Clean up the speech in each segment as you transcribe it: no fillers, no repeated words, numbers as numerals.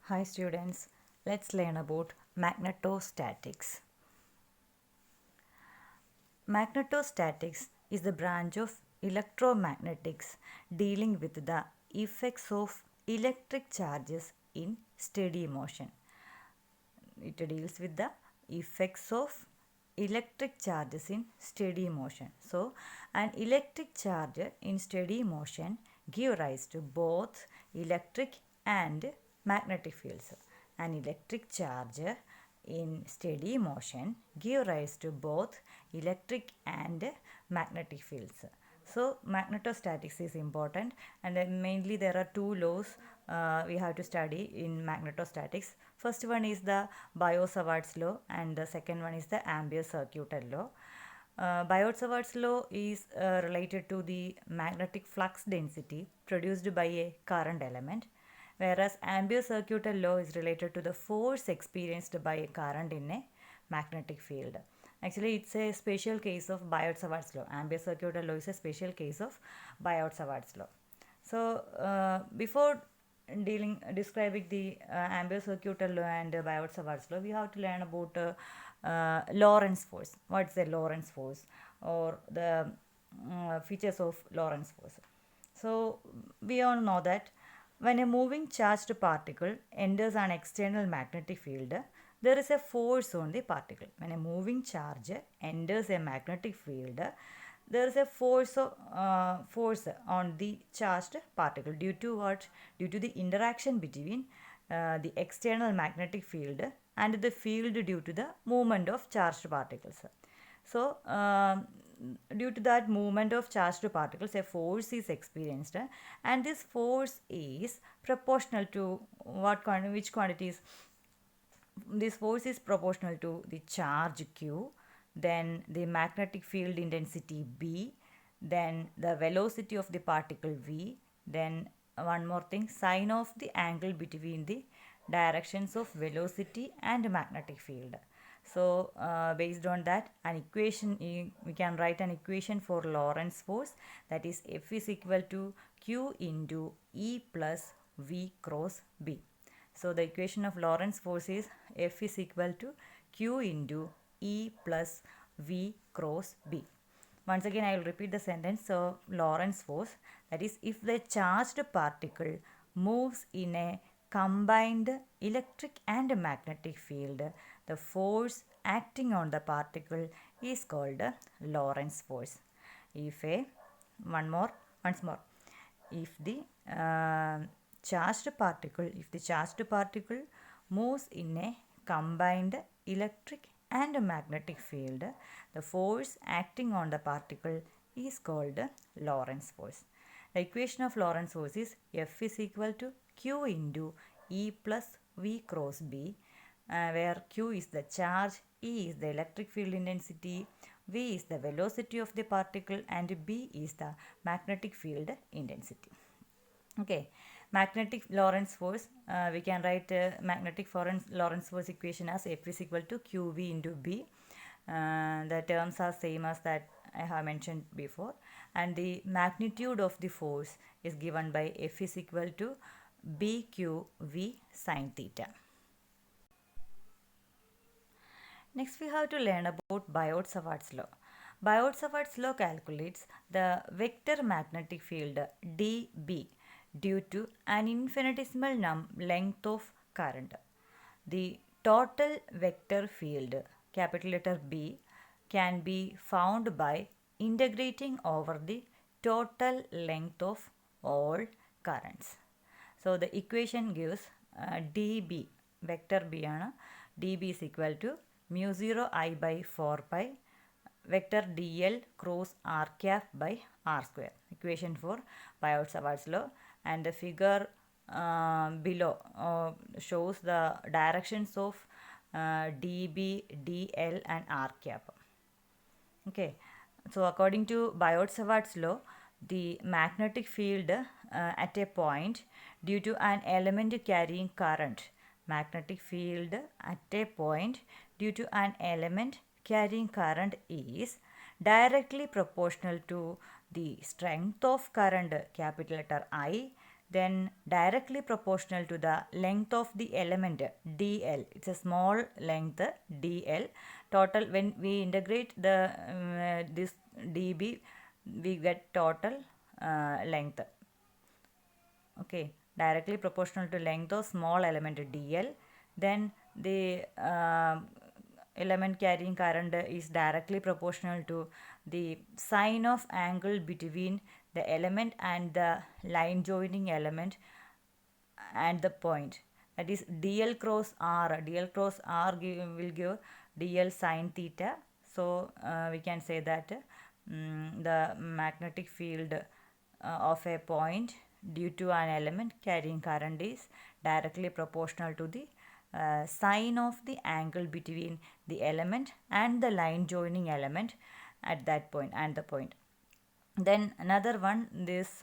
Hi students, let's learn about magnetostatics. Magnetostatics is the branch of electromagnetics dealing with the effects of electric charges in steady motion. It deals with the effects of electric charges in steady motion. So, an electric charge in steady motion give rise to both electric and magnetic fields. An electric charge in steady motion give rise to both electric and magnetic fields. So magnetostatics is important, and then mainly there are two laws we have to study in magnetostatics. First one is the Biot-Savart's law, and the second one is the Ampere-Circuital law. Biot-Savart's law is related to the magnetic flux density produced by a current element, whereas Ampere-Circuital law is related to the force experienced by a current in a magnetic field. Actually, it's a special case of Biot-Savart's law. Ampere-Circuital law is a special case of Biot-Savart's law. So, before describing the Ampere-Circuital law and Biot-Savart's law, we have to learn about Lorentz force. What's the Lorentz force, or the features of Lorentz force? So, we all know that when a moving charged particle enters an external magnetic field, there is a force on the particle. When a moving charge enters a magnetic field, there is a force on the charged particle due to what? Due to the interaction between the external magnetic field and the field due to the movement of charged particles. So, due to that movement of charged particles, a force is experienced, and this force is proportional to which quantities? This force is proportional to the charge Q, then the magnetic field intensity B, then the velocity of the particle V, then one more thing, sine of the angle between the directions of velocity and magnetic field. So, based on that, an equation, we can write an equation for Lorentz force, that is F is equal to Q into E plus V cross B. So, the equation of Lorentz force is F is equal to Q into E plus V cross B. Once again, I will repeat the sentence. So, Lorentz force, that is, if the charged particle moves in a combined electric and magnetic field, the force acting on the particle is called Lorentz force. If once more, if the charged particle moves in a combined electric and magnetic field, the force acting on the particle is called Lorentz force. The equation of Lorentz force is F is equal to Q into E plus V cross B, where Q is the charge, E is the electric field intensity, V is the velocity of the particle, and B is the magnetic field intensity. Okay, magnetic Lorentz force, we can write magnetic Lorentz force equation as F is equal to QV into B. The terms are same as that I have mentioned before, and the magnitude of the force is given by F is equal to BQV sine theta. Next, we have to learn about Biot-Savart's law. Biot-Savart's law calculates the vector magnetic field dB due to an infinitesimal length of current. The total vector field, capital letter B, can be found by integrating over the total length of all currents. So, the equation gives dB, vector B ആണ്, dB is equal to mu 0 I by 4 pi vector dl cross r cap by r square. Equation for Biot-Savart's law, and the figure below shows the directions of dB, dl and r cap. Okay, so according to Biot-Savart's law, the magnetic field at a point due to an element carrying current, magnetic field at a point due to an element carrying current is directly proportional to the strength of current, capital letter I, then directly proportional to the length of the element dl. It's a small length dl. Total, when we integrate the this db, we get total length. Okay, directly proportional to length of small element dl. Then the element carrying current is directly proportional to the sine of angle between the element and the line joining element and the point. That is dl cross r. Dl cross r will give dl sine theta. So we can say that the magnetic field of a point due to an element carrying current is directly proportional to the sine of the angle between the element and the line joining element at that point and the point. Then another one, this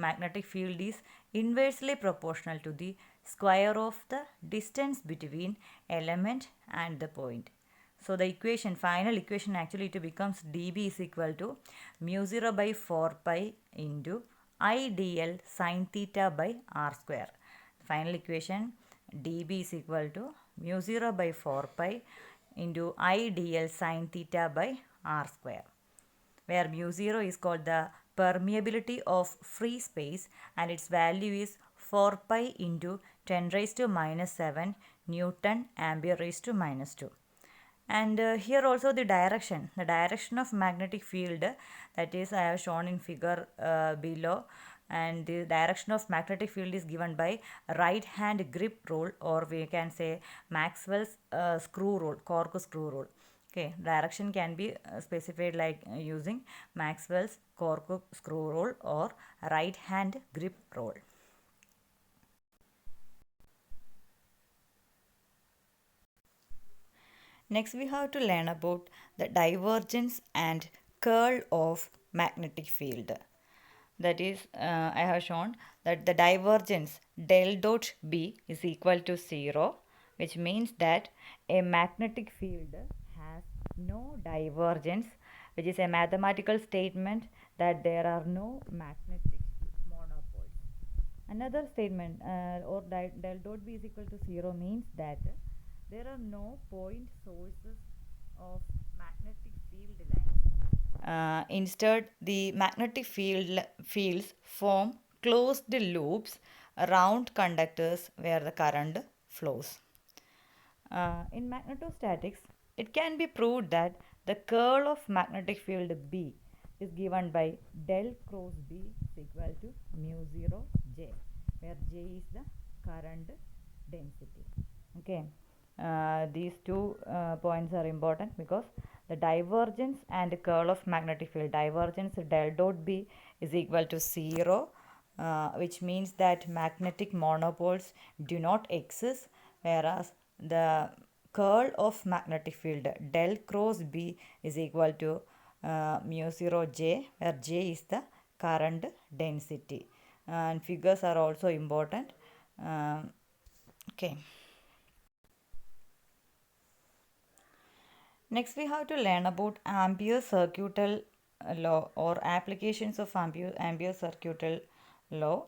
magnetic field is inversely proportional to the square of the distance between element and the point. So the equation, final equation, actually it becomes dB is equal to mu 0 by 4 pi into I dl sine theta by r square. Final equation, dB is equal to mu 0 by 4 pi into I dl sine theta by r square, where mu 0 is called the permeability of free space and its value is 4 pi into 10 raised to minus 7 Newton ampere raised to minus 2. And here also the direction of magnetic field, that is I have shown in figure below, and the direction of magnetic field is given by right hand grip rule, or we can say Maxwell's screw rule, cork screw rule. Okay, direction can be specified like using Maxwell's cork screw rule or right hand grip rule. Next, we have to learn about the divergence and curl of magnetic field. That is, I have shown that the divergence del dot B is equal to 0, which means that a magnetic field has no divergence, which is a mathematical statement that there are no magnetic monopoles. Another statement or del dot B is equal to 0 means that there are no point sources of magnetic field lines. Instead, the magnetic fields form closed loops around conductors where the current flows. In magnetostatics, it can be proved that the curl of magnetic field B is given by del cross B is equal to mu 0 J, where J is the current density. Okay, these two points are important because the divergence and curl of magnetic field, divergence del dot B is equal to 0, which means that magnetic monopoles do not exist, whereas the curl of magnetic field del cross B is equal to mu 0 J, where J is the current density. And figures are also important. Okay. Next, we have to learn about Ampere's circuital law or applications of Ampere's circuital law.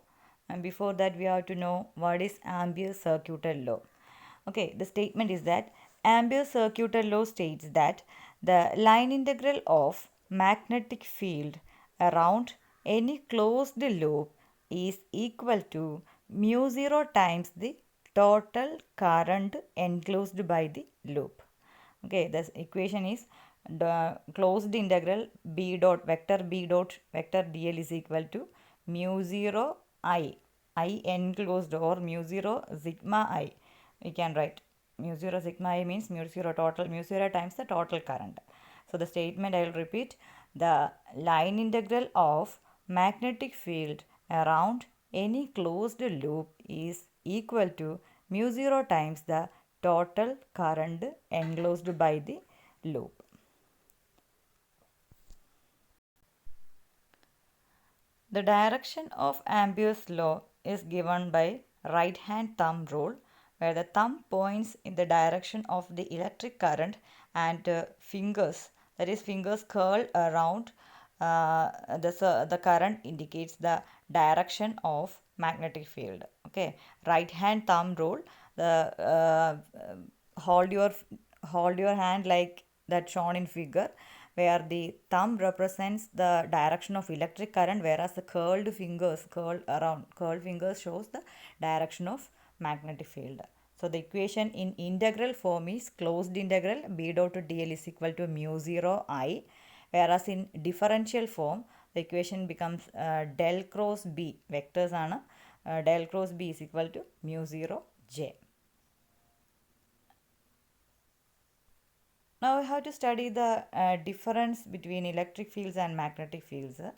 And before that, we have to know what is Ampere's circuital law. Okay, the statement is that Ampere's circuital law states that the line integral of magnetic field around any closed loop is equal to mu 0 times the total current enclosed by the loop. Okay, the equation is the closed integral b dot vector dl is equal to mu 0 I enclosed or mu 0 sigma I. We can write mu 0 sigma I means mu 0 times the total current. So the statement I will repeat: the line integral of magnetic field around any closed loop is equal to mu 0 times the total current enclosed by the loop. The direction of Ampere's law is given by right hand thumb rule, where the thumb points in the direction of the electric current and fingers curl around the current indicates the direction of magnetic field. Okay, right hand thumb rule. The hold your hold your hand like that shown in figure, where the thumb represents the direction of electric current, whereas the curled fingers shows the direction of magnetic field. So the equation in integral form is closed integral b dot to dl is equal to mu 0 I, whereas in differential form the equation becomes del cross b, vectors ആണ്, del cross b is equal to mu 0 j. Now we have to study the difference between electric fields and magnetic fields.